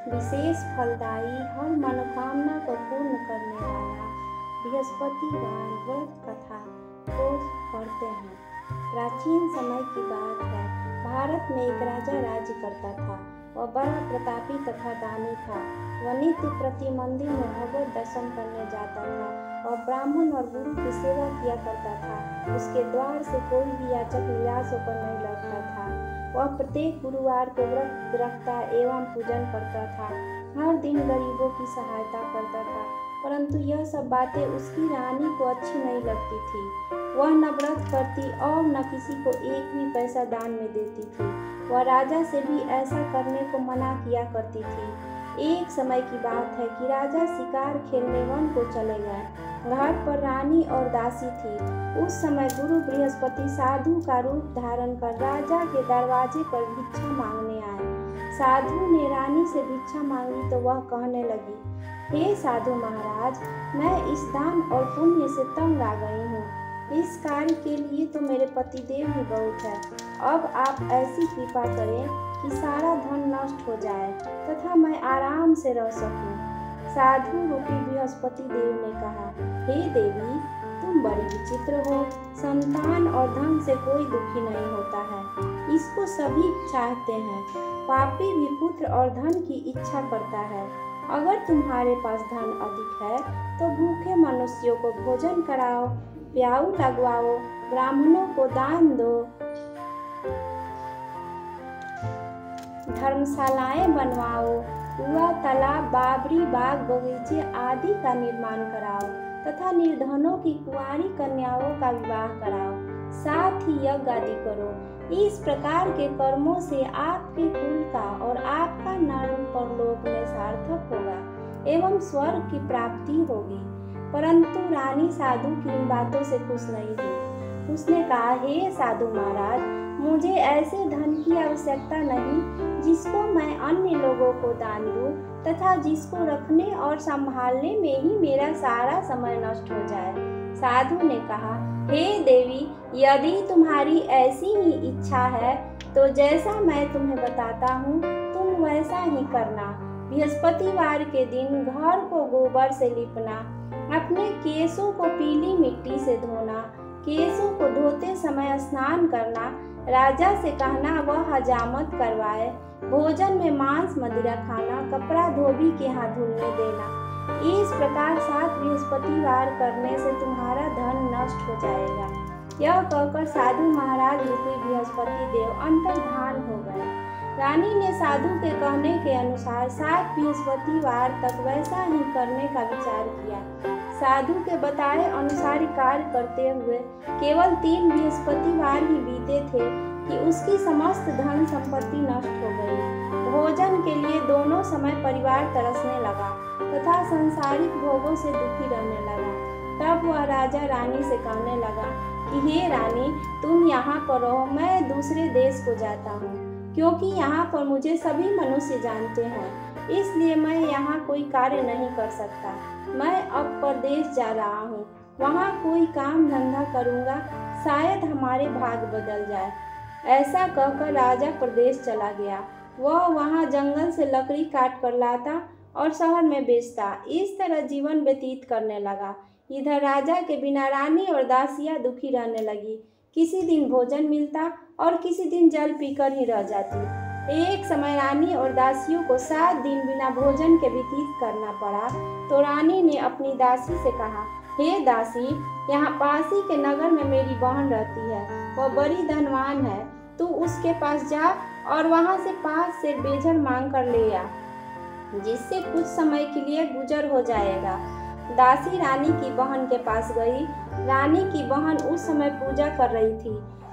विशेष फलदायी, हर मनोकामना को पूर्ण करने वाला बृहस्पतिवार व्रत कथा को पढ़ते हैं। प्राचीन समय की बात है। भारत में एक राजा राज्य करता था। वह बड़ा प्रतापी तथा दानी था। वह नित्य प्रति मंदिर में भगवत दर्शन करने जाता था और ब्राह्मण और गुरु की सेवा किया करता था। उसके द्वार से कोई भी याचक निराश होकर नहीं लौटता था। वह प्रत्येक गुरुवार को व्रत रखता एवं पूजन करता था। हर दिन गरीबों की सहायता करता था, परंतु यह सब बातें उसकी रानी को अच्छी नहीं लगती थी। वह न व्रत करती और न किसी को एक भी पैसा दान में देती थी। वह राजा से भी ऐसा करने को मना किया करती थी। एक समय की बात है कि राजा शिकार खेलने वन को चले गए। घर पर रानी और दासी थी। उस समय गुरु बृहस्पति साधु का रूप धारण कर राजा के दरवाजे पर भिक्षा मांगने आए। साधु ने रानी से भिक्षा मांगी तो वह कहने लगी, हे साधु महाराज, मैं इस दान और पुण्य से तंग आ गई हूँ। इस कार्य के लिए तो मेरे पतिदेव ही बहुत है। अब आप ऐसी कृपा करें कि सारा धन नष्ट हो जाए तथा मैं आराम से रह सकूं। साधु रूपी बृहस्पति देव ने कहा, हे देवी, तुम बड़ी विचित्र हो। संतान और धन से कोई दुखी नहीं होता है, इसको सभी चाहते हैं। पापी भी पुत्र और धन की इच्छा करता है। अगर तुम्हारे पास धन अधिक है तो भूखे मनुष्यों को भोजन कराओ, प्याऊ लगवाओ, ब्राह्मणों को दान दो, धर्मशालाएं बनवाओ, कुआं, तालाब, बावड़ी, बाग, बगीचे आदि का निर्माण कराओ तथा निर्धनों की कुंवारी कन्याओं का विवाह कराओ। साथ ही यज्ञ आदि करो। इस प्रकार के कर्मों से आपके कुल का और आपका नर्म परलोक में सार्थक होगा एवं स्वर्ग की प्राप्ति होगी। परंतु रानी साधु की इन बातों से खुश नहीं थी। उसने कहा, हे साधु महाराज, मुझे ऐसे धन की आवश्यकता नहीं जिसको मैं अन्य लोगों को दान दूं तथा जिसको रखने और संभालने में ही मेरा सारा समय नष्ट हो जाए। साधु ने कहा, हे देवी, यदि तुम्हारी ऐसी ही इच्छा है तो जैसा मैं तुम्हें बताता हूँ तुम वैसा ही करना। बृहस्पतिवार के दिन घर को गोबर से लिपना, अपने केशों को पीली मिट्टी से धोना, केशों को धोते समय स्नान करना, राजा से कहना वह हजामत करवाए, भोजन में मांस मदिरा खाना, कपड़ा धोबी के हाथ धुलने देना। इस प्रकार 7 बृहस्पतिवार करने से तुम्हारा धन नष्ट हो जाएगा। यह कहकर साधु महाराज रूपी बृहस्पति देव अंतर्धान हो गए। रानी ने साधु के कहने के अनुसार 7 बृहस्पतिवार तक वैसा ही करने का विचार किया। साधु के बताए अनुसार कार्य करते हुए केवल 3 बृहस्पतिवार ही बीते थे कि उसकी समस्त धन संपत्ति नष्ट हो गई। भोजन के लिए दोनों समय परिवार तरसने लगा तथा सांसारिक भोगों से दुखी रहने लगा। तब वह राजा रानी से कहने लगा कि हे रानी, तुम यहाँ पर रहो, मैं दूसरे देश को जाता हूँ, क्योंकि यहाँ पर मुझे सभी मनुष्य जानते हैं, इसलिए मैं यहाँ कोई कार्य नहीं कर सकता। मैं अब परदेश जा रहा हूँ, वहाँ कोई काम धंधा करूँगा, शायद हमारे भाग्य बदल जाए। ऐसा कहकर राजा प्रदेश चला गया। वह वहाँ जंगल से लकड़ी काट कर लाता और शहर में बेचता। इस तरह जीवन व्यतीत करने लगा। इधर राजा के बिना रानी और दासियां दुखी रहने लगी। किसी दिन भोजन मिलता और किसी दिन जल पीकर ही रह जाती। एक समय रानी और दासियों को 7 दिन बिना भोजन के व्यतीत करना पड़ा। तो रानी ने अपनी दासी से कहा, हे दासी, यहाँ पासी के नगर में मेरी बहन रहती है, वह बड़ी धनवान है। तू उसके पास जा और वहाँ से 5 सेर बेझर मांग कर ले आ, जिससे कुछ समय के लिए गुजर हो जाएगा। दासी रानी की बहन के पास गई। रानी की बहन उस समय पूजा कर रही थी।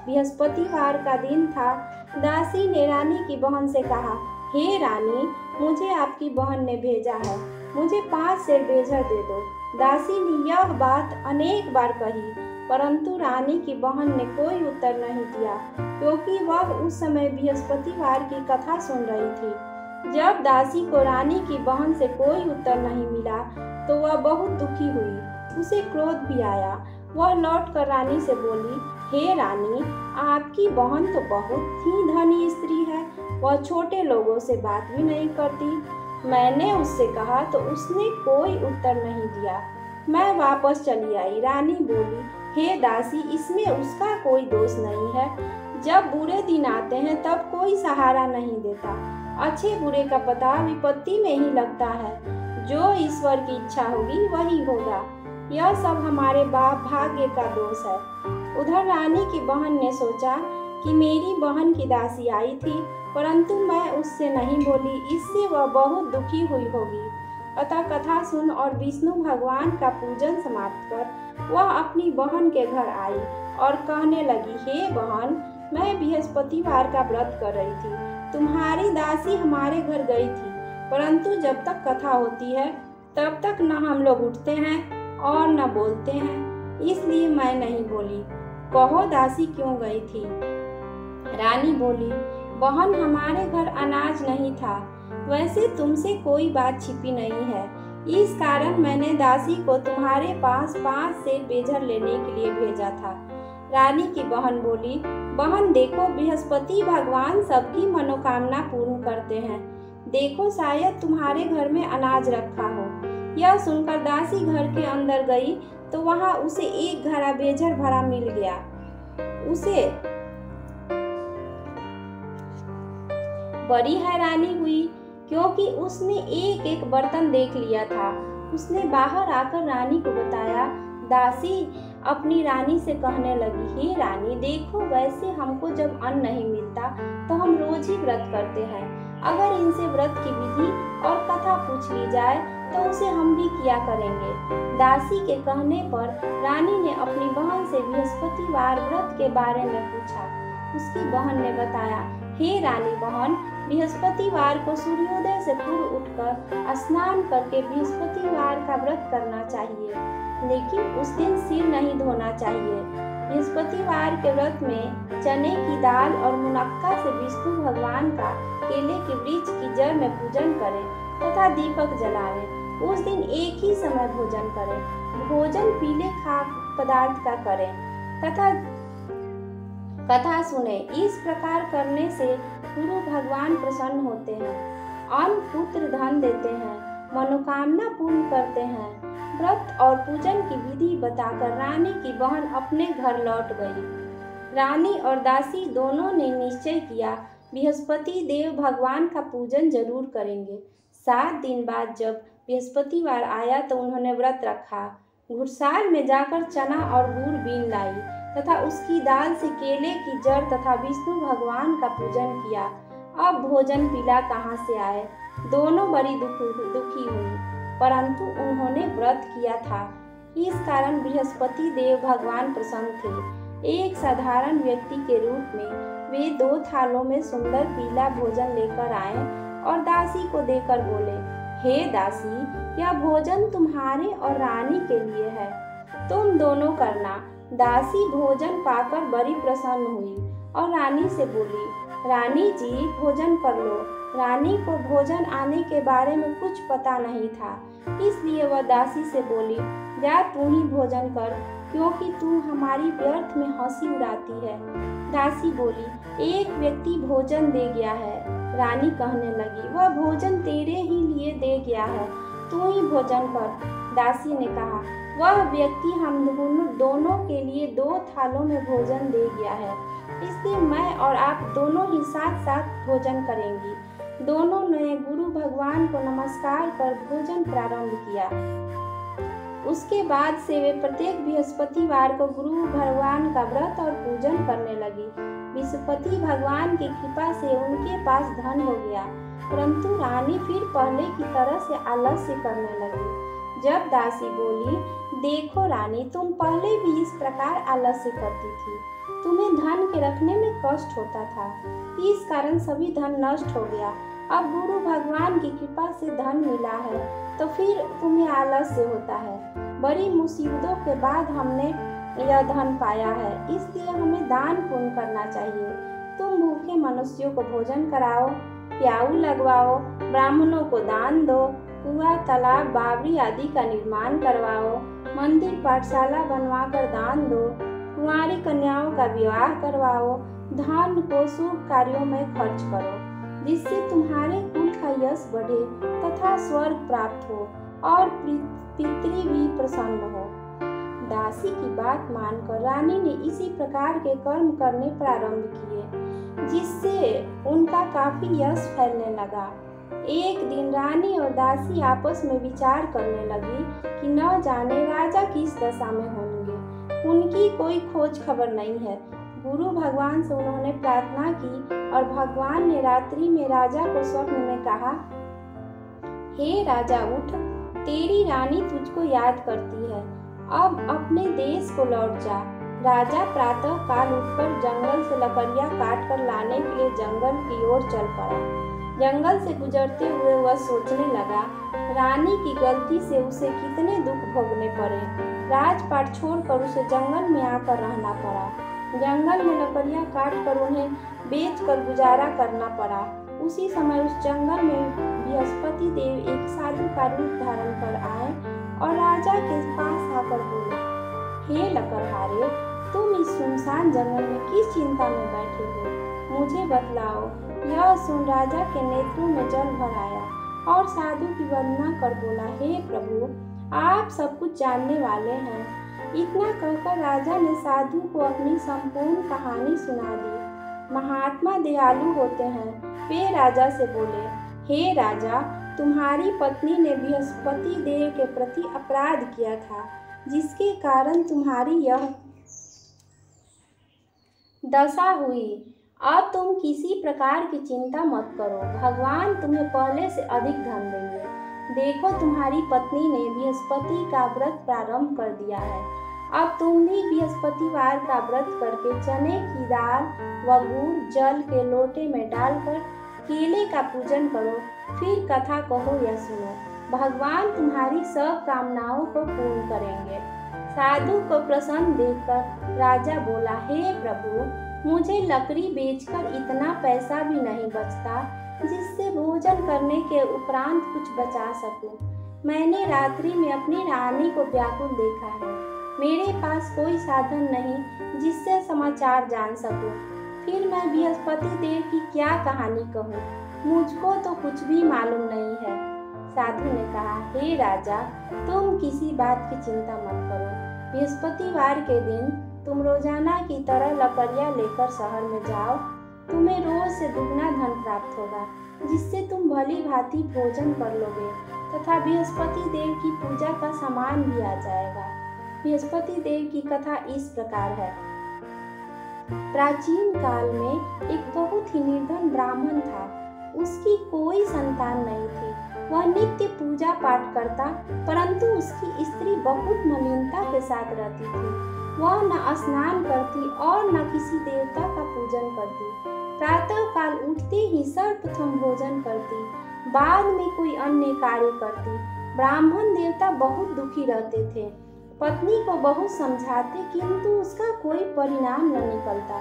बृहस्पतिवार का दिन था। दासी ने रानी की बहन से कहा, हे रानी, मुझे आपकी बहन ने भेजा है, मुझे 5 सेर बेझर दे दो। दासी ने यह बात अनेक बार कही, परंतु रानी की बहन ने कोई उत्तर नहीं दिया, क्योंकि वह उस समय बृहस्पतिवार की कथा सुन रही थी। जब दासी को रानी की बहन से कोई उत्तर नहीं मिला तो वह बहुत दुखी हुई। उसे क्रोध भी आया। वह लौटकर रानी से बोली, हे रानी, आपकी बहन तो बहुत ही धनी स्त्री है, वह छोटे लोगों से बात भी नहीं करती। मैंने उससे कहा तो उसने कोई उत्तर नहीं दिया। मैं वापस चली आई। रानी बोली, हे दासी, इसमें उसका कोई दोष नहीं है। जब बुरे दिन आते हैं तब कोई सहारा नहीं देता। अच्छे बुरे का पता विपत्ति में ही लगता है। जो ईश्वर की इच्छा होगी वही होगा। यह सब हमारे भाग्य का दोष है। उधर रानी की बहन ने सोचा कि मेरी बहन की दासी आई थी, परंतु मैं उससे नहीं बोली, इससे वह बहुत दुखी हुई होगी। अतः कथा सुन और विष्णु भगवान का पूजन समाप्त कर वह अपनी बहन के घर आई और कहने लगी, हे बहन, मैं बृहस्पतिवार का व्रत कर रही थी। तुम्हारी दासी हमारे घर गई थी, परंतु जब तक कथा होती है तब तक न हम लोग उठते हैं और न बोलते हैं, इसलिए मैं नहीं बोली। कहो दासी क्यों गई थी? रानी बोली, बहन, हमारे घर अनाज नहीं था। वैसे तुमसे कोई बात छिपी नहीं है, इस कारण मैंने दासी को तुम्हारे पास 5 सेर बेझर लेने के लिए भेजा था। रानी की बहन बोली, बहन देखो, बृहस्पति भगवान सबकी मनोकामना पूर्ण करते हैं। देखो, शायद तुम्हारे घर में अनाज रखा हो। यह सुनकर दासी घर के अंदर गई तो वहां उसे एक घड़ा बेझर भरा मिल गया। उसे बड़ी हैरानी हुई, क्योंकि उसने एक एक बर्तन देख लिया था। उसने बाहर आकर रानी को बताया। दासी अपनी रानी से कहने लगी, हे रानी, देखो, वैसे हमको जब अन्न नहीं मिलता तो हम रोज ही व्रत करते हैं। अगर इनसे व्रत की विधि और कथा पूछ ली जाए तो उसे हम भी किया करेंगे। दासी के कहने पर रानी ने अपनी बहन से बृहस्पतिवार व्रत के बारे में पूछा। उसकी बहन ने बताया, हे रानी बहन, बृहस्पतिवार को सूर्योदय से पूर्व उठकर स्नान करके बृहस्पतिवार का व्रत करना चाहिए, लेकिन उस दिन सिर नहीं धोना चाहिए। बृहस्पतिवार के व्रत में चने की दाल और मुनक्का से विष्णु भगवान का केले के वृक्ष की जड़ में पूजन करें तथा दीपक जलाएं। उस दिन एक ही समय भोजन करें। भोजन पीले खाद्य पदार्थ का करें तथा कथा सुने। इस प्रकार करने से गुरु भगवान प्रसन्न होते हैं, अन्न पुत्र धन देते हैं, मनोकामना पूर्ण करते हैं। व्रत और पूजन की विधि बताकर रानी की बहन अपने घर लौट गई। रानी और दासी दोनों ने निश्चय किया, बृहस्पति देव भगवान का पूजन जरूर करेंगे। 7 दिन बाद जब बृहस्पतिवार आया तो उन्होंने व्रत रखा। घुड़साल में जाकर चना और गुड़ बीन लाई तथा उसकी दाल से केले की जड़ तथा विष्णु भगवान का पूजन किया। अब भोजन पीला कहाँ से आए? दोनों बड़ी दुखी हुई, परंतु उन्होंने व्रत किया था, इस कारण बृहस्पति देव भगवान प्रसन्न थे। एक साधारण व्यक्ति के रूप में वे 2 थालों में सुंदर पीला भोजन लेकर आए और दासी को देकर बोले, हे दासी, यह भोजन तुम्हारे और रानी के लिए है, तुम दोनों करना। दासी भोजन पाकर बड़ी प्रसन्न हुई और रानी से बोली, रानी जी, भोजन कर लो। रानी को भोजन आने के बारे में कुछ पता नहीं था, इसलिए वह दासी से बोली, जा तू ही भोजन कर, क्योंकि तू हमारी व्यर्थ में हंसी उड़ाती है। दासी बोली, एक व्यक्ति भोजन दे गया है। रानी कहने लगी, वह भोजन तेरे ही लिए दे गया है, तू ही भोजन कर। दासी ने कहा, वह व्यक्ति हम दोनों के लिए 2 थालों में भोजन दे गया है, इसलिए मैं और आप दोनों ही साथ साथ भोजन करेंगी। दोनों ने गुरु भगवान को नमस्कार कर भोजन प्रारंभ किया। उसके बाद से वे प्रत्येक बृहस्पतिवार को गुरु भगवान का व्रत और पूजन करने लगी। बृहस्पति भगवान की कृपा से उनके पास धन हो गया, परंतु रानी फिर पहले की तरह से आलस्य करने लगी। जब दासी बोली, देखो रानी, तुम पहले भी इस प्रकार आलस्य करती थी, तुम्हें धन के रखने में कष्ट होता था, इस कारण सभी धन नष्ट हो गया। अब गुरु भगवान की कृपा से धन मिला है तो फिर तुम्हें आलस्य होता है। बड़ी मुसीबतों के बाद हमने यह धन पाया है, इसलिए हमें दान पुण्य करना चाहिए। तुम भूखे मनुष्यों को भोजन कराओ, प्याऊ लगवाओ, ब्राह्मणों को दान दो, कुआं, तालाब, बावड़ी आदि का निर्माण करवाओ, मंदिर पाठशाला बनवाकर दान दो, कुंवारी कन्याओं का विवाह करवाओ, धन को शुभ कार्यों में खर्च करो, जिससे तुम्हारे कुल का यश बढ़े तथा स्वर्ग प्राप्त हो और पितृ भी प्रसन्न हो। दासी की बात मानकर रानी ने इसी प्रकार के कर्म करने प्रारंभ किए, जिससे उनका काफी यश फैलने लगा। एक दिन रानी और दासी आपस में विचार करने लगी कि न जाने राजा किस दशा में होंगे, उनकी कोई खोज खबर नहीं है। गुरु भगवान से उन्होंने प्रार्थना की और भगवान ने रात्रि में राजा को स्वप्न में कहा, हे राजा उठ, तेरी रानी तुझको याद करती है, अब अपने देश को लौट जा। राजा प्रातः काल उठकर जंगल से लकड़ियां काट कर लाने के लिए जंगल की ओर चल पड़ा। जंगल से गुजरते हुए वह सोचने लगा, रानी की गलती से उसे कितने दुख भोगने पड़े। राजपाट छोड़कर उसे जंगल में आकर रहना पड़ा। जंगल में लकड़ियां काट कर उन्हें बेचकर गुजारा करना पड़ा। उसी समय उस जंगल में बृहस्पति देव एक साधु का रूप धारण कर आए और राजा के पास आकर बोले, हे लकड़हारे, तुम इस सुनसान जंगल में किस चिंता में बैठे हो, मुझे बतलाओ। यह सुन राजा के नेत्रों में जल भर आया और साधु की वंदना कर बोला, हे प्रभु, आप सब कुछ जानने वाले हैं। इतना कहकर राजा ने साधु को अपनी संपूर्ण कहानी सुना दी। महात्मा दयालु होते हैं। वे राजा से बोले, हे राजा, तुम्हारी पत्नी ने बृहस्पति देव के प्रति अपराध किया था, जिसके कारण तुम्हारी यह दशा हुई। अब तुम किसी प्रकार की चिंता मत करो, भगवान तुम्हें पहले से अधिक धन देंगे। देखो, तुम्हारी पत्नी ने बृहस्पति का व्रत प्रारंभ कर दिया है। अब तुम भी बृहस्पतिवार का व्रत करके चने की दाल व गुड़ जल के लोटे में डालकर केले का पूजन करो, फिर कथा कहो या सुनो। भगवान तुम्हारी सब कामनाओं को पूर्ण करेंगे। साधु को प्रसन्न देखकर राजा बोला, हे प्रभु, मुझे लकड़ी बेचकर इतना पैसा भी नहीं बचता जिससे भोजन करने के उपरांत कुछ बचा सकूं। मैंने रात्रि में अपनी रानी को व्याकुल देखा है। मेरे पास कोई साधन नहीं जिससे समाचार जान सकूं। फिर मैं बृहस्पति देव की क्या कहानी कहूँ, मुझको तो कुछ भी मालूम नहीं है। साधु ने कहा, हे राजा, तुम किसी बात की चिंता मत करो। बृहस्पतिवार के दिन तुम रोजाना की तरह लकड़ियां लेकर शहर में जाओ। तुम्हें रोज से दुगना धन प्राप्त होगा, जिससे तुम भली भांति भोजन कर लोगे तथा बृहस्पति देव की पूजा का सामान भी आ जाएगा। बृहस्पति देव की कथा इस प्रकार है। प्राचीन काल में एक बहुत ही निर्धन ब्राह्मण था। उसकी कोई संतान नहीं थी। वह नित्य पूजा पाठ करता, परंतु उसकी स्त्री बहुत मलिनता के साथ रहती थी। वह न स्नान करती और न किसी देवता का पूजन करती। प्रातः काल उठते ही सर्वप्रथम भोजन करती, बाद में कोई अन्य कार्य करती। ब्राह्मण देवता बहुत दुखी रहते थे। पत्नी को बहुत समझाते, किंतु उसका कोई परिणाम न निकलता।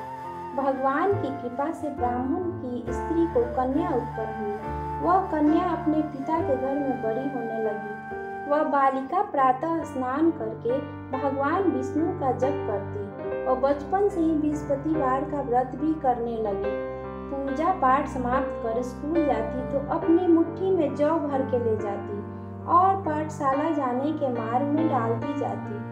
भगवान की कृपा से ब्राह्मण की स्त्री को कन्या उत्पन्न हुई। वह कन्या अपने पिता के घर में बड़ी होने लगी। वह बालिका प्रातः स्नान करके भगवान विष्णु का जप करती और बचपन से ही बृहस्पतिवार का व्रत भी करने लगी। पूजा पाठ समाप्त कर स्कूल जाती तो अपनी मुट्ठी में जौ भर के ले जाती और पाठशाला जाने के मार्ग में डालती जाती।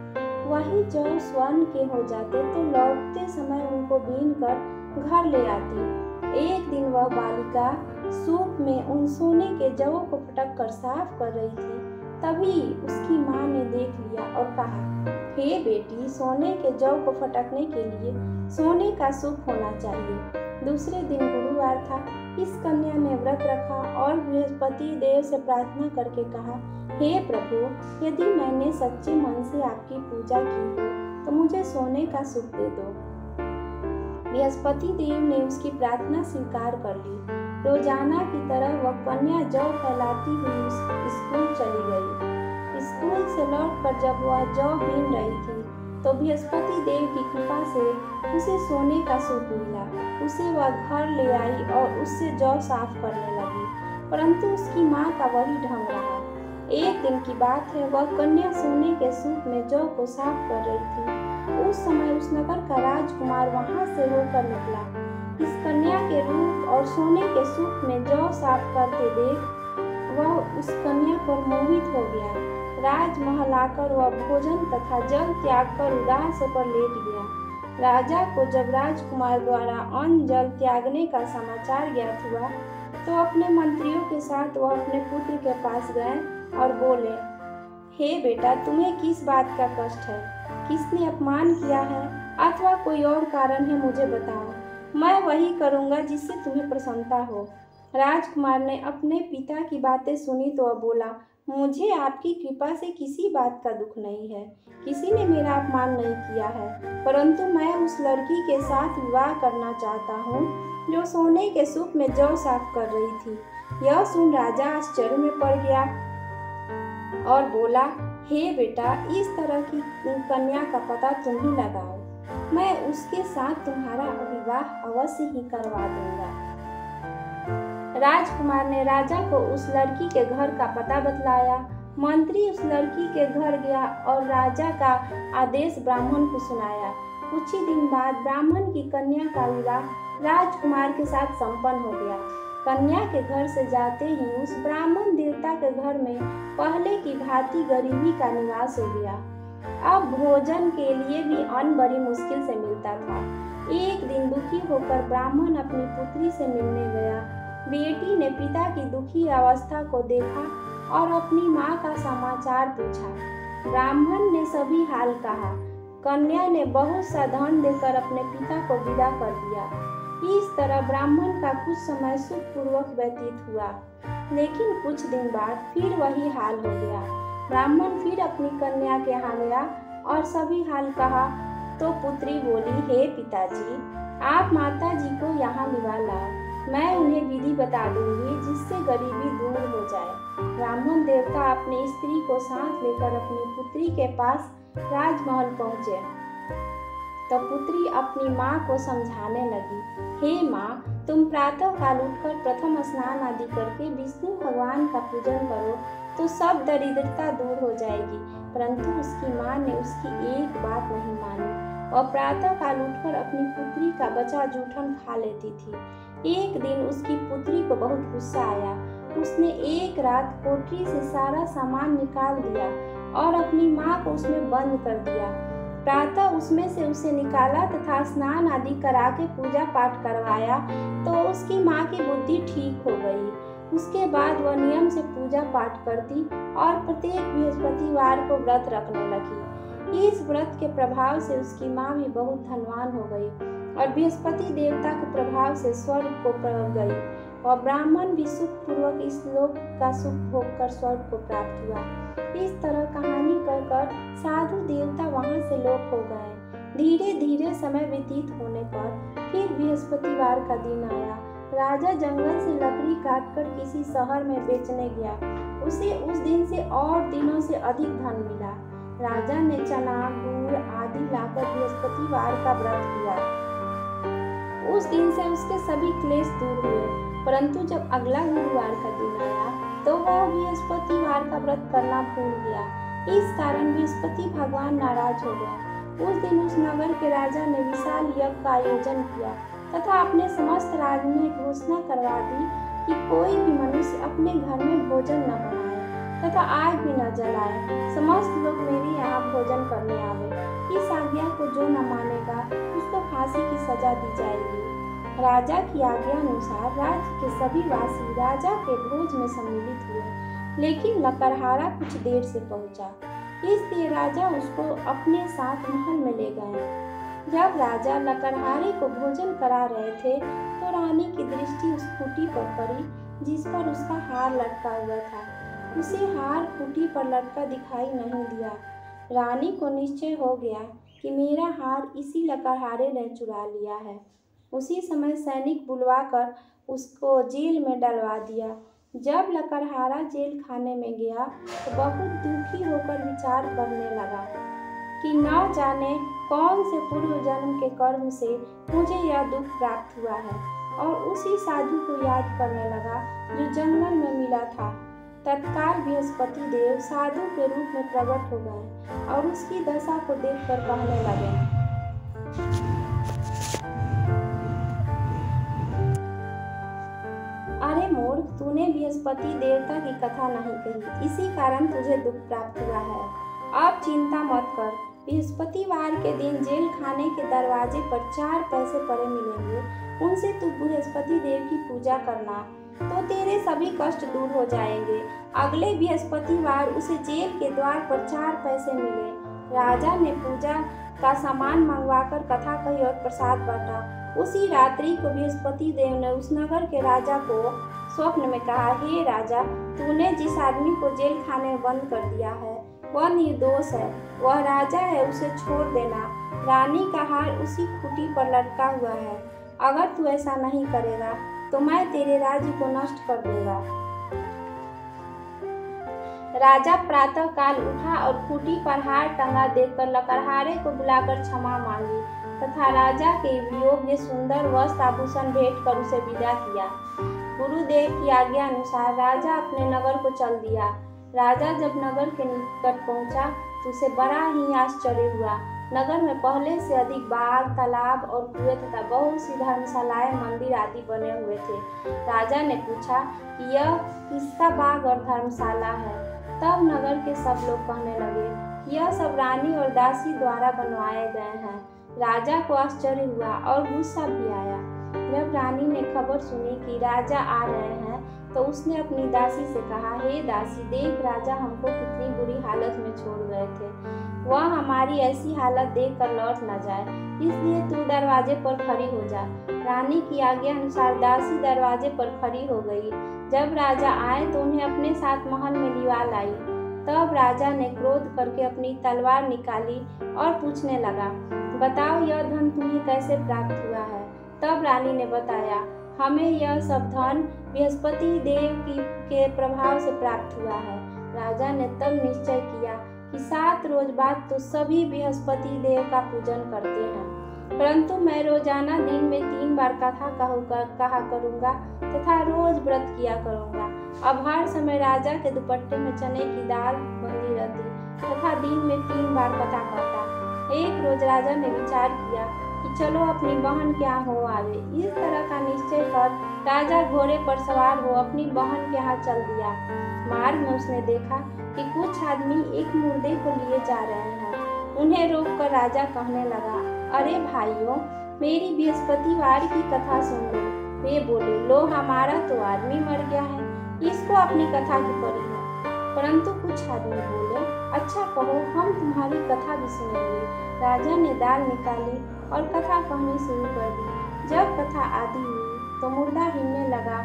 वही जौ स्वर्ण के हो जाते तो लौटते समय उनको बीन कर घर ले आती। एक दिन वह बालिका सूप में उन सोने के जौ को फटक कर साफ कर रही थी। तभी उसकी माँ ने देख लिया और कहा, हे बेटी, सोने के जौ को फटकने के लिए सोने का सूप होना चाहिए। दूसरे दिन गुरुवार था। इस कन्या ने व्रत रखा और बृहस्पति देव से प्रार्थना करके कहा, हे प्रभु, यदि मैंने सच्चे मन से आपकी पूजा की हो तो मुझे सोने का सूप दे दो। बृहस्पति देव ने उसकी प्रार्थना स्वीकार कर ली। रोजाना की तरह वह कन्या जौ फैलाती हुई स्कूल चली गई। स्कूल से लौटकर जब वह जौ बीन रही थी तो बृहस्पति देव की कृपा से उसे सोने का सूप मिला। उसे वह घर ले आई और उससे जौ साफ करने लगी, परंतु उसकी माँ का वही ढंग रहा। एक दिन की बात है, वह कन्या सोने के सूप में जौ को साफ कर रही थी। उस समय उस नगर का राजकुमार वहां से होकर निकला। इस कन्या के रूप और सोने के सूप में जौ साफ करते देख वह उस कन्या पर मोहित हो गया। राजमहल आकर वह भोजन तथा जल त्याग कर उदास होकर लेट गया। राजा को जब राजकुमार द्वारा अन्न जल त्यागने का समाचार ज्ञात हुआ तो अपने मंत्रियों के साथ वह अपने पुत्र के पास गए और बोले, हे बेटा, तुम्हें किस बात का कष्ट है? किसने अपमान किया है अथवा कोई और कारण है, मुझे बताओ। मैं वही करूँगा जिससे तुम्हें प्रसन्नता हो। राजकुमार ने अपने पिता की बातें सुनी तो वह बोला, मुझे आपकी कृपा से किसी बात का दुख नहीं है। किसी ने मेरा अपमान नहीं किया है, परंतु मैं उस लड़की के साथ विवाह करना चाहता हूँ जो सोने के सूप में जौ साफ कर रही थी। यह सुन राजा आश्चर्य में पड़ गया और बोला, हे बेटा, इस तरह की कन्या का पता तुम ही लगाओ। मैं उसके साथ तुम्हारा विवाह अवश्य ही करवा दूंगा। राजकुमार ने राजा को उस लड़की के घर का पता बतलाया। मंत्री उस लड़की के घर गया और राजा का आदेश ब्राह्मण को सुनाया। कुछ ही दिन बाद ब्राह्मण की कन्या का विवाह राजकुमार के साथ संपन्न हो गया। कन्या के घर से जाते ही उस ब्राह्मण देवता के घर में पहले की भांति गरीबी का निवास हो गया। अब भोजन के लिए भी अन्न बड़ी मुश्किल से मिलता था। एक दिन दुखी होकर ब्राह्मण अपनी पुत्री से मिलने गया। बेटी ने पिता की दुखी अवस्था को देखा और अपनी माँ का समाचार पूछा। ब्राह्मण ने सभी हाल कहा। कन्या ने बहुत सा धन देकर अपने पिता को विदा कर दिया। इस तरह ब्राह्मण का कुछ समय सुखपूर्वक व्यतीत हुआ, लेकिन कुछ दिन बाद फिर वही हाल हो गया। ब्राह्मण फिर अपनी कन्या के यहाँ गया और सभी हाल कहा तो पुत्री बोली, हे पिताजी, आप माता जी को यहाँ विवाह लाओ। मैं उन्हें विधि बता दूंगी जिससे गरीबी दूर हो जाए। ब्राह्मण देवता अपनी स्त्री को साथ लेकर अपनी पुत्री के पास राजमहल पहुँचे तो पुत्री अपनी माँ को समझाने लगी, हे माँ, तुम प्रातः काल उठकर प्रथम स्नान आदि करके विष्णु भगवान का पूजन करो तो सब दरिद्रता दूर हो जाएगी। परंतु उसकी माँ ने उसकी एक बात नहीं मानी और प्रातः काल उठकर अपनी पुत्री का बचा जूठन खा लेती थी। एक दिन उसकी पुत्री को बहुत गुस्सा आया। उसने एक रात कोठरी से सारा सामान निकाल दिया और अपनी माँ को उसमें बंद कर दिया। प्रातः उसमें से उसे निकाला तथा स्नान आदि करा के पूजा पाठ करवाया तो उसकी माँ की बुद्धि ठीक हो गई। उसके बाद वह नियम से पूजा पाठ करती और प्रत्येक बृहस्पतिवार को व्रत रखने लगी। इस व्रत के प्रभाव से उसकी माँ भी बहुत धनवान हो गई और बृहस्पति देवता के प्रभाव से स्वर्ग को गई और ब्राह्मण भी सुखपूर्वक इस लोक का सुख भोग कर स्वर्ग को प्राप्त हुआ। इस तरह कहानी कहकर साधु देवता वहां से लोप हो गए। धीरे धीरे समय व्यतीत होने पर फिर बृहस्पतिवार का दिन आया। राजा जंगल से लकड़ी काटकर किसी शहर में बेचने गया। उसे उस दिन से और दिनों से अधिक धन मिला। राजा ने चना, गुड़ आदि लाकर बृहस्पतिवार का व्रत किया। उस दिन से उसके सभी क्लेश दूर हुए। परंतु जब अगला गुरुवार का दिन आया तो वह बृहस्पतिवार का व्रत करना भूल गया। इस कारण बृहस्पति भगवान नाराज हो गया। उस दिन उस नगर के राजा ने विशाल यज्ञ का आयोजन किया तथा अपने समस्त राज्य में घोषणा करवा दी कि कोई भी मनुष्य अपने घर में भोजन न बनाए तथा आग भी न जलाए। समस्त लोग मेरे यहाँ भोजन करने आवे। इस आज्ञा को जो न मानेगा उसको फांसी की सजा दी जाएगी। राजा की आज्ञा अनुसार राज्य के सभी वासी राजा के भोज में सम्मिलित हुए, लेकिन लकड़हारा कुछ देर से पहुंचा, इसलिए राजा उसको अपने साथ महल में ले गए। जब राजा लकड़हारे को भोजन करा रहे थे तो रानी की दृष्टि उस खूंटी पर पड़ी जिस पर उसका हार लटका हुआ था। उसे हार खूंटी पर लटका दिखाई नहीं दिया। रानी को निश्चय हो गया कि मेरा हार इसी लकड़हारे ने चुरा लिया है। उसी समय सैनिक बुलवाकर उसको जेल में डलवा दिया। जब लकड़हारा जेल खाने में गया तो बहुत दुखी होकर विचार करने लगा कि न जाने कौन से पूर्व जन्म के कर्म से मुझे यह दुख प्राप्त हुआ है, और उसी साधु को याद करने लगा जो जंगल में मिला था। तत्काल बृहस्पति देव साधु के रूप में प्रकट हो गए और उसकी दशा को देखकर कहने लगे, बृहस्पति देवता की कथा नहीं कही, इसी कारण तुझे दुख प्राप्त हुआ है। अब चिंता मत कर, बृहस्पतिवार के दिन जेल खाने के दरवाजे पर 4 पैसे पड़े मिलेंगे, उनसे तू बृहस्पति देव की पूजा करना तो तेरे सभी कष्ट दूर हो जाएंगे। अगले बृहस्पतिवार उसे जेल के द्वार पर 4 पैसे मिले। राजा ने पूजा का सामान मंगवाकर कथा कही और प्रसाद बांटा। उसी रात्रि को बृहस्पति देव ने उस नगर के राजा को स्वप्न में कहा, हे राजा, तूने जिस आदमी को जेल खाने में बंद कर दिया है वह निर्दोष है, वह राजा है, उसे छोड़ देना। रानी का हार उसी खूंटी पर लटका हुआ है। अगर तू ऐसा नहीं करेगा तो मैं तेरे राज्य को नष्ट कर दूंगा। राजा प्रातः काल उठा और खूंटी पर हार टंगा देखकर लकड़हारे को बुलाकर क्षमा मांगी तथा राजा के योग्य सुंदर वस्त्र आभूषण भेंट कर उसे विदा किया। गुरुदेव की आज्ञा अनुसार राजा अपने नगर को चल दिया। राजा जब नगर के निकट पहुंचा तो उसे बड़ा ही आश्चर्य हुआ। नगर में पहले से अधिक बाग, तालाब और कुएं तथा बहुत सी धर्मशालाएं, मंदिर आदि बने हुए थे। राजा ने पूछा कि यह किसका बाग और धर्मशाला है? तब नगर के सब लोग कहने लगे कि यह सब रानी और दासी द्वारा बनवाए गए हैं। राजा को आश्चर्य हुआ और गुस्सा भी आया। जब रानी ने खबर सुनी कि राजा आ रहे हैं तो उसने अपनी दासी से कहा, हे दासी, देख राजा हमको कितनी बुरी हालत में छोड़ गए थे। वह हमारी ऐसी हालत देखकर लौट न जाए, इसलिए तू दरवाजे पर खड़ी हो जा। रानी की आज्ञा अनुसार दासी दरवाजे पर खड़ी हो गई। जब राजा आए तो उन्हें अपने साथ महल में लिवा लाई। तब राजा ने क्रोध करके अपनी तलवार निकाली और पूछने लगा, बताओ यह धन तुम्हें कैसे प्राप्त हुआ है? तब रानी ने बताया, हमें यह सब धन बृहस्पति देव के प्रभाव से प्राप्त हुआ है। राजा ने तब निश्चय किया कि 7 रोज बाद तो सभी बृहस्पति देव का पूजन करते हैं, परंतु मैं रोजाना दिन में 3 बार कथा कहा करूँगा तथा रोज व्रत किया करूँगा। अब हर समय राजा के दुपट्टे में चने की दाल बंधी रहती तथा दिन में 3 बार कथा करता। एक रोज राजा ने विचार किया कि चलो अपनी बहन के यहाँ हो आवे। इस तरह का निश्चय कर राजा घोड़े पर सवार हो अपनी बहन के यहाँ चल दिया। मार्ग में उसने देखा कि कुछ आदमी एक मुर्दे को लिए जा रहे हैं। उन्हें रोककर राजा कहने लगा, अरे भाइयों, मेरी बृहस्पतिवार की कथा सुन लो। वे बोले, लो हमारा तो आदमी मर गया है, इसको अपनी कथा की पड़ी है। परंतु कुछ आदमी बोले, अच्छा कहो, हम तुम्हारी कथा भी सुनेंगे। राजा ने दाल निकाली और कथा कहनी शुरू कर दी। जब कथा आदि हुई तो मुर्दा हिलने लगा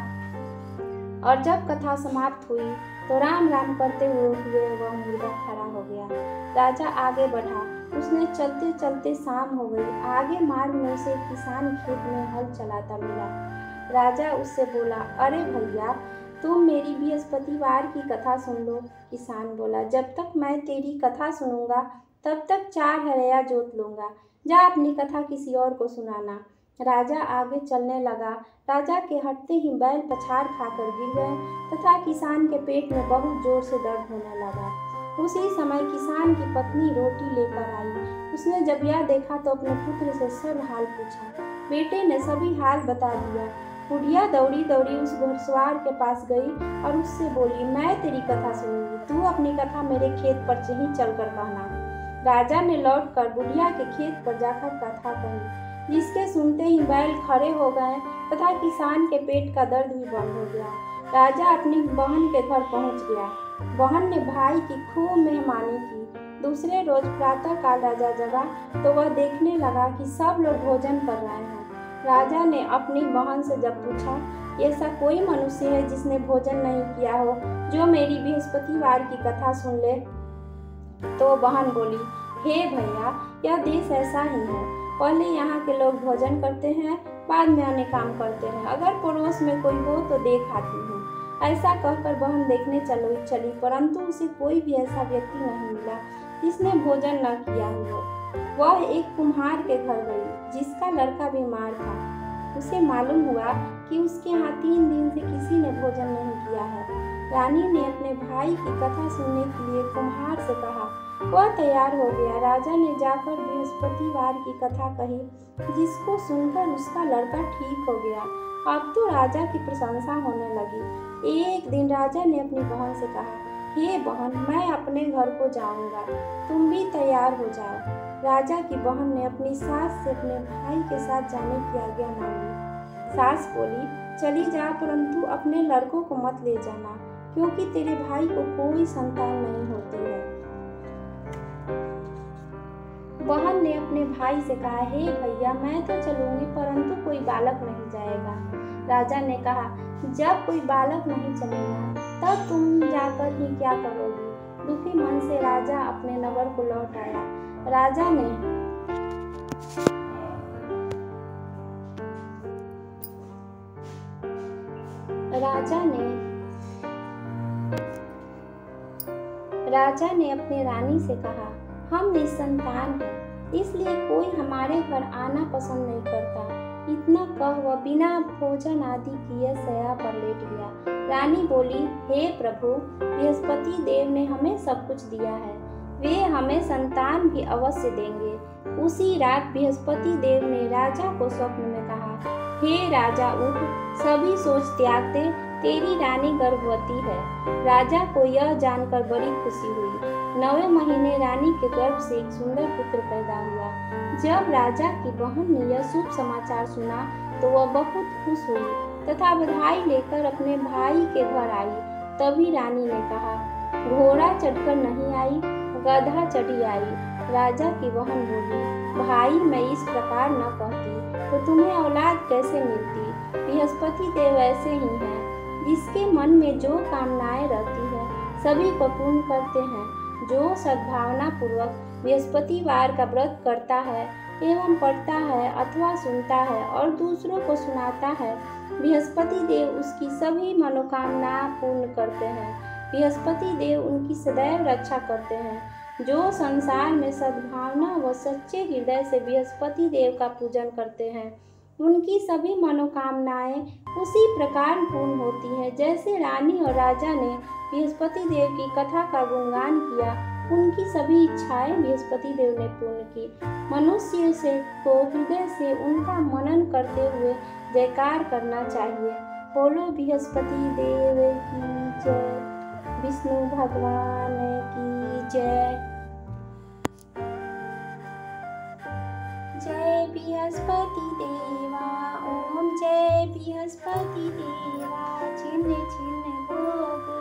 और जब कथा समाप्त हुई तो राम राम करते हुए वह मुर्दा खड़ा हो गया। राजा आगे बढ़ा। उसने चलते चलते शाम हो गई। आगे मार्ग में उसे एक किसान खेत में हल चलाता मिला। राजा उससे बोला, अरे भैया, तुम मेरी बृहस्पतिवार की कथा सुन लो। किसान बोला, जब तक मैं तेरी कथा सुनूंगा तब तक 4 हरया जोत लूंगा। जा अपनी कथा किसी और को सुनाना। राजा आगे चलने लगा। राजा के हटते ही बैल पछाड़ खाकर गिर गए तथा किसान के पेट में बहुत जोर से दर्द होने लगा। उसी समय किसान की पत्नी रोटी लेकर आई। उसने जब यह देखा तो अपने पुत्र से सब हाल पूछा। बेटे ने सभी हाल बता दिया। बुढ़िया दौड़ी दौड़ी उस घुड़सवार के पास गई और उससे बोली, मैं तेरी कथा सुनूंगी, तू अपनी कथा मेरे खेत पर ही चलकर कहना। राजा ने लौटकर बुढ़िया के खेत पर जाकर कथा कही, जिसके सुनते ही बैल खड़े हो गए तथा किसान के पेट का दर्द भी बंद हो गया। राजा अपनी बहन के घर पहुंच गया। बहन ने भाई की खूब मेहमानी की। दूसरे रोज प्रातः काल राजा जगा तो वह देखने लगा कि सब लोग भोजन कर रहे हैं। राजा ने अपनी बहन से जब पूछा, ऐसा कोई मनुष्य है जिसने भोजन नहीं किया हो, जो मेरी बृहस्पतिवार की कथा सुन ले? तो बहन बोली, हे भैया, यह देश ऐसा ही है। पहले यहाँ के लोग भोजन करते हैं, बाद में अन्य काम करते हैं। अगर पड़ोस में कोई हो तो देख आती हूँ। ऐसा कहकर बहन देखने चली, परंतु उसे कोई भी ऐसा व्यक्ति नहीं मिला जिसने भोजन न किया हो। वह एक कुम्हार के घर गई जिसका लड़का बीमार था। उसे मालूम हुआ कि उसके यहाँ 3 दिन से किसी ने भोजन नहीं किया है। रानी ने अपने भाई की कथा सुनने के लिए कुम्हार से कहा। वह तैयार हो गया। राजा ने जाकर बृहस्पतिवार की कथा कही, जिसको सुनकर उसका लड़का ठीक हो गया। अब तो राजा की प्रशंसा होने लगी। एक दिन राजा ने अपनी बहन से कहा, हे बहन, मैं अपने घर को जाऊंगा, तुम भी तैयार हो जाओ। राजा की बहन ने अपनी सास से अपने भाई के साथ जाने की आज्ञा मांगी। सास बोली, चली जा, परंतु अपने लड़कों को मत ले जाना, क्योंकि तेरे भाई को कोई संतान नहीं होती है। बहन ने अपने भाई से कहा, हे भैया, मैं तो चलूंगी, परंतु कोई बालक नहीं जाएगा। राजा ने कहा, जब कोई बालक नहीं चलेगा तब तुम जाकर ही क्या करोगी। दुखी मन से राजा अपने नगर को लौट आया। राजा ने अपने रानी से कहा, हम निसंतान हैं, इसलिए कोई हमारे घर आना पसंद नहीं करता। इतना कह वह बिना भोजन आदि किए शैया पर लेट गया। रानी बोली, हे प्रभु, बृहस्पति देव ने हमें सब कुछ दिया है, वे हमें संतान भी अवश्य देंगे। उसी रात बृहस्पति देव ने राजा को स्वप्न में कहा, हे राजा, उठ, सभी सोच त्याग दे, तेरी रानी गर्भवती है। राजा को यह जानकर बड़ी खुशी हुई। 9वें महीने रानी के गर्भ से एक सुंदर पुत्र पैदा हुआ। जब राजा की बहन ने यह शुभ समाचार सुना तो वह बहुत खुश हुई तथा बधाई लेकर अपने भाई के घर आई। तभी रानी ने कहा, घोड़ा चढ़कर नहीं आई, गधा चढ़ी आई। राजा की बहन बोली, भाई, मैं इस प्रकार न कहती तो तुम्हें औलाद कैसे मिलती। बृहस्पति देव ऐसे ही हैं, जिसके मन में जो कामनाएं रहती है सभी को पूर्ण करते हैं। जो सद्भावना पूर्वक बृहस्पतिवार का व्रत करता है एवं पढ़ता है अथवा सुनता है और दूसरों को सुनाता है, बृहस्पति देव उसकी सभी मनोकामना पूर्ण करते हैं। बृहस्पति देव उनकी सदैव रक्षा करते हैं। जो संसार में सद्भावना व सच्चे हृदय से बृहस्पति देव का पूजन करते हैं, उनकी सभी मनोकामनाएं उसी प्रकार पूर्ण होती हैं। जैसे रानी और राजा ने बृहस्पति देव की कथा का गुणगान किया, उनकी सभी इच्छाएं बृहस्पति देव ने पूर्ण की। मनुष्य से को हृदय से उनका मनन करते हुए जयकार करना चाहिए। बोलो बृहस्पति देव की जय, विष्णु भगवान की जय। जय बृहस्पति देवा, ओम जय बृहस्पति देवा, छिन्न छिन्न भोग